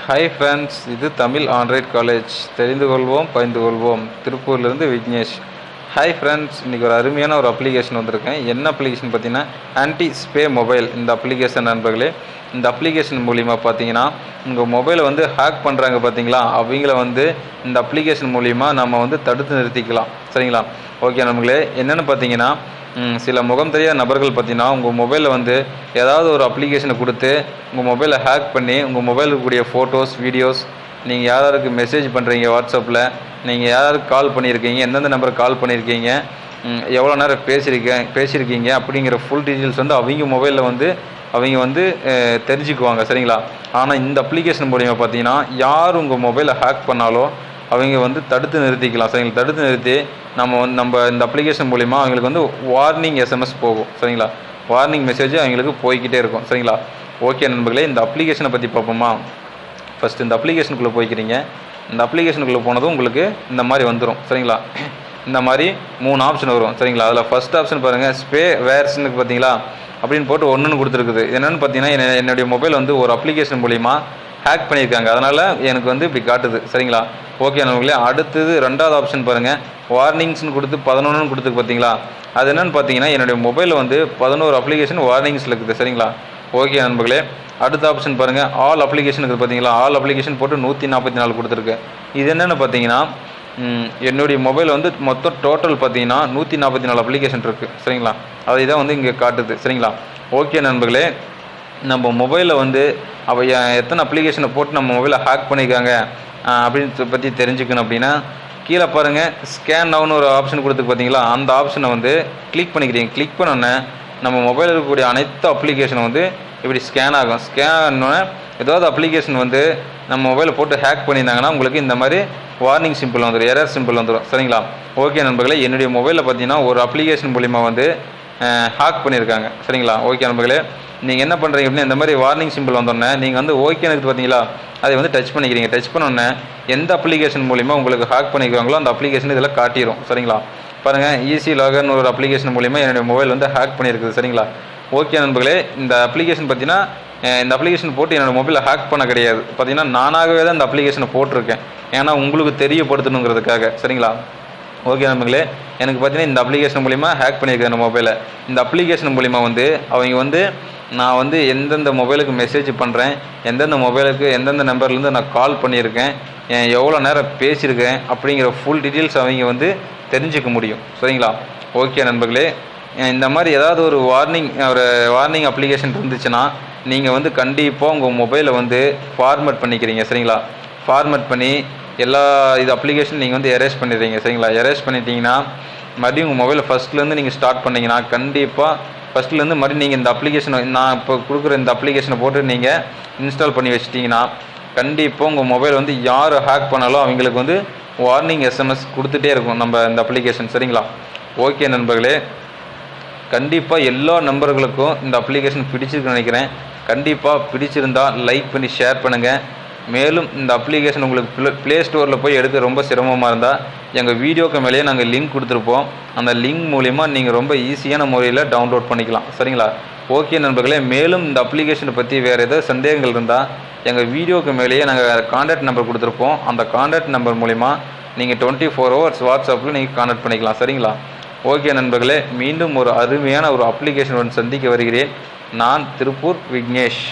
Hi friends, இது Tamil Android college. தெரிந்து கொள்வோம், பகிர்ந்து கொள்வோம். திருப்பூர்லேருந்து விக்னேஷ். ஹாய் ஃப்ரெண்ட்ஸ், இன்றைக்கி ஒரு அருமையான ஒரு அப்ளிகேஷன் வந்திருக்கேன். என்ன அப்ளிகேஷன் பார்த்தீங்கன்னா, ஆன்டி ஸ்பே மொபைல். இந்த அப்ளிகேஷன் நண்பர்களே, இந்த அப்ளிகேஷன் மூலிமா பார்த்தீங்கன்னா உங்கள் மொபைலை வந்து ஹேக் பண்ணுறாங்க பார்த்தீங்களா, அவங்கள வந்து இந்த அப்ளிகேஷன் மூலிமா நம்ம வந்து தடுத்து நிறுத்திக்கலாம். சரிங்களா? ஓகே நண்பர்களே, என்னென்னு பார்த்தீங்கன்னா சில முகம் தெரியாத நபர்கள் பார்த்தீங்கன்னா உங்கள் மொபைலில் வந்து ஏதாவது ஒரு அப்ளிகேஷனை கொடுத்து உங்கள் மொபைலை ஹேக் பண்ணி உங்கள் மொபைலில் இருக்கக்கூடிய ஃபோட்டோஸ், வீடியோஸ், நீங்கள் யாராருக்கு மெசேஜ் பண்ணுறீங்க, வாட்ஸ்அப்பில் நீங்கள் யாராருக்கு கால் பண்ணியிருக்கீங்க, எந்தெந்த நம்பருக்கு கால் பண்ணியிருக்கீங்க, எவ்வளோ நேரம் பேசியிருக்கீங்க அப்படிங்கிற ஃபுல் டீட்டெயில்ஸ் வந்து அவங்க மொபைலில் வந்து அவங்க வந்து தெரிஞ்சுக்குவாங்க. சரிங்களா? ஆனால் இந்த அப்ளிகேஷன் மூலிமா பார்த்தீங்கன்னா யார் உங்கள் மொபைலை ஹேக் பண்ணாலோ அவங்க வந்து தடுத்து நிறுத்திக்கலாம். சரிங்களா? தடுத்து நிறுத்தி நம்ம இந்த அப்ளிகேஷன் மூலிமா அவங்களுக்கு வந்து வார்னிங் எஸ்எம்எஸ் போகும். சரிங்களா? வார்னிங் மெசேஜ் அவங்களுக்கு போய்கிட்டே இருக்கும். சரிங்களா? ஓகே நண்பர்களே, இந்த அப்ளிகேஷனை பற்றி பார்ப்போமா? ஃபஸ்ட்டு இந்த அப்ளிகேஷனுக்குள்ளே போய்க்கிறீங்க. இந்த அப்ளிகேஷனுக்குள்ளே போனதும் உங்களுக்கு இந்த மாதிரி வந்துடும். சரிங்களா? இந்த மாதிரி 3 ஆப்ஷன் வரும். சரிங்களா? அதில் ஃபஸ்ட் ஆப்ஷன் பாருங்கள், ஸ்பே வேர்ஸ்ன்னு பார்த்தீங்களா அப்படின்னு போட்டு ஒன்றுன்னு கொடுத்துருக்குது. என்னென்னு பார்த்தீங்கன்னா என்னுடைய மொபைல் வந்து ஒரு அப்ளிகேஷன் மூலிமா ஹேக் பண்ணியிருக்காங்க, அதனால் எனக்கு வந்து இப்படி காட்டுது. சரிங்களா? ஓகே நண்பர்களே, அடுத்தது 2வது ஆப்ஷன் பாருங்கள், வார்னிங்ஸ்னு கொடுத்து 11ன்னு கொடுத்துருக்கு பார்த்தீங்களா, அது என்னென்னு பார்த்தீங்கன்னா என்னுடைய மொபைலில் வந்து 11 அப்ளிகேஷன் வார்னிங்ஸில் இருக்குது. சரிங்களா? ஓகே நண்பர்களே, அடுத்த ஆப்ஷன் பாருங்கள், ஆல் அப்ளிகேஷன் இருக்குது பார்த்தீங்களா, ஆல் அப்ளிகேஷன் போட்டு 144 கொடுத்துருக்கு. இது என்னென்னு பார்த்தீங்கன்னா என்னுடைய மொபைல் வந்து மொத்தம் டோட்டல் பார்த்தீங்கன்னா 144 அப்ளிகேஷன் இருக்குது. சரிங்களா? அதை தான் வந்து இங்கே காட்டுது. சரிங்களா? ஓகே நண்பர்களே, நம்ம மொபைலில் வந்து எத்தனை அப்ளிகேஷனை போட்டு நம்ம மொபைலை ஹேக் பண்ணியிருக்காங்க அப்படின்னு பற்றி தெரிஞ்சுக்கணும் அப்படின்னா கீழே பாருங்கள், ஸ்கேன் நவுன்னு ஒரு ஆப்ஷன் கொடுத்துருக்கு பார்த்தீங்களா, அந்த ஆப்ஷனை வந்து கிளிக் பண்ணிக்கிறீங்க. கிளிக் பண்ணோன்னே நம்ம மொபைலில் இருக்கக்கூடிய அனைத்து அப்ளிகேஷனை வந்து இப்படி ஸ்கேன் ஆகும். ஸ்கேன் ஆனோடனே ஏதாவது அப்ளிகேஷன் வந்து நம்ம மொபைலை போட்டு ஹேக் பண்ணியிருந்தாங்கன்னா உங்களுக்கு இந்த மாதிரி வார்னிங் சிம்பிள் வந்துடும், எரர் சிம்பிள் வந்துடும். சரிங்களா? ஓகே நண்பர்களே, என்னுடைய மொபைலில் பார்த்தீங்கன்னா ஒரு அப்ளிகேஷன் மூலிமா வந்து ஹேக் பண்ணியிருக்காங்க. சரிங்களா? ஓகே நண்பர்களே, நீங்கள் என்ன பண்ணுறீங்க அப்படின்னா இந்த மாதிரி வார்னிங் சிம்பிள் வந்தோடனே நீங்கள் வந்து ஓகேன்னு பார்த்தீங்களா, அதை வந்து டச் பண்ணிக்கிறீங்க. டச் பண்ணோன்னே எந்த அப்ளிகேஷன் மூலிமா உங்களுக்கு ஹேக் பண்ணிக்கிறாங்களோ அந்த அப்ளிகேஷன் இதில் காட்டிடும். சரிங்களா? பாருங்கள், ஈஸி லாகர்னு ஒரு அப்ளிகேஷன் மூலிமா என்னுடைய மொபைல் வந்து ஹேக் பண்ணியிருக்குது. சரிங்களா? ஓகே நண்பர்களே, இந்த அப்ளிகேஷன் பார்த்தீங்கன்னா இந்த அப்ளிகேஷன் போட்டு என்னோடய மொபைலை ஹேக் பண்ண கிடையாது. பார்த்தீங்கன்னா நானாகவே தான் இந்த அப்ளிகேஷனை போட்டிருக்கேன், ஏன்னா உங்களுக்கு தெரியப்படுத்தணுங்கிறதுக்காக. சரிங்களா? ஓகே நண்பர்களே, எனக்கு பார்த்தீங்கன்னா இந்த அப்ளிகேஷன் மூலிமா ஹேக் பண்ணியிருக்கேன் இந்த மொபைலை. இந்த அப்ளிகேஷன் மூலிமா வந்து அவங்க வந்து நான் வந்து எந்தெந்த மொபைலுக்கு மெசேஜ் பண்ணுறேன், எந்தெந்த மொபைலுக்கு எந்தெந்த நம்பர்லேருந்து நான் கால் பண்ணியிருக்கேன், எவ்வளோ நேரம் பேசியிருக்கேன் அப்படிங்கிற ஃபுல் டீட்டெயில்ஸ் அவங்க வந்து தெரிஞ்சுக்க முடியும். சரிங்களா? ஓகே நண்பர்களே, இந்த மாதிரி ஏதாவது ஒரு வார்னிங் அப்ளிகேஷன் இருந்துச்சுன்னா நீங்கள் வந்து கண்டிப்பாக உங்கள் மொபைலை வந்து ஃபார்மேட் பண்ணிக்கிறீங்க. சரிங்களா? ஃபார்மேட் பண்ணி எல்லா அப்ளிகேஷன் நீங்கள் வந்து எரேஸ் பண்ணிடுறீங்க. சரிங்களா? எரேஸ் பண்ணிட்டீங்கன்னா மறுபடியும் உங்கள் மொபைலை ஃபஸ்ட்லேருந்து நீங்கள் ஸ்டார்ட் பண்ணிங்கன்னா கண்டிப்பாக ஃபஸ்ட்லேருந்து மறுபடியும் நீங்கள் இந்த அப்ளிகேஷனை நான் இப்போ கொடுக்குற இந்த அப்ளிகேஷனை போட்டு நீங்கள் இன்ஸ்டால் பண்ணி வச்சிட்டிங்கன்னா கண்டிப்பாக உங்கள் மொபைல் வந்து யார் ஹேக் பண்ணாலும் அவங்களுக்கு வந்து வார்னிங் எஸ்எம்எஸ் கொடுத்துட்டே இருக்கும் நம்ம இந்த அப்ளிகேஷன். சரிங்களா? ஓகே நண்பர்களே, கண்டிப்பாக எல்லா நம்பர்களுக்கும் இந்த அப்ளிகேஷன் பிடிச்சிருக்குன்னு நினைக்கிறேன். கண்டிப்பாக பிடிச்சிருந்தால் லைக் பண்ணி ஷேர் பண்ணுங்கள். மேலும் இந்த அப்ளிகேஷன் உங்களுக்கு ப்ளே ஸ்டோரில் போய் எடுக்க ரொம்ப சிரமமாக இருந்தால் எங்கள் வீடியோக்கு மேலேயே நாங்கள் லிங்க் கொடுத்துருப்போம். அந்த லிங்க் மூலிமா நீங்கள் ரொம்ப ஈஸியான முறையில் டவுன்லோட் பண்ணிக்கலாம். சரிங்களா? ஓகே நண்பர்களே, மேலும் இந்த அப்ளிகேஷனை பற்றி வேறு ஏதாவது சந்தேகங்கள் இருந்தால் எங்கள் வீடியோக்கு மேலேயே நாங்கள் கான்டாக்ட் நம்பர் கொடுத்துருப்போம். அந்த கான்டாக்ட் நம்பர் மூலிமா நீங்கள் 24 ஹவர்ஸ் வாட்ஸ்அப்பில் நீங்கள் கான்டாக்ட் பண்ணிக்கலாம். சரிங்களா? ஓகே நண்பர்களே, மீண்டும் ஒரு அருமையான ஒரு அப்ளிகேஷனுடன் சந்திக்க வருகிறேன். நான் திருப்பூர் விக்னேஷ்.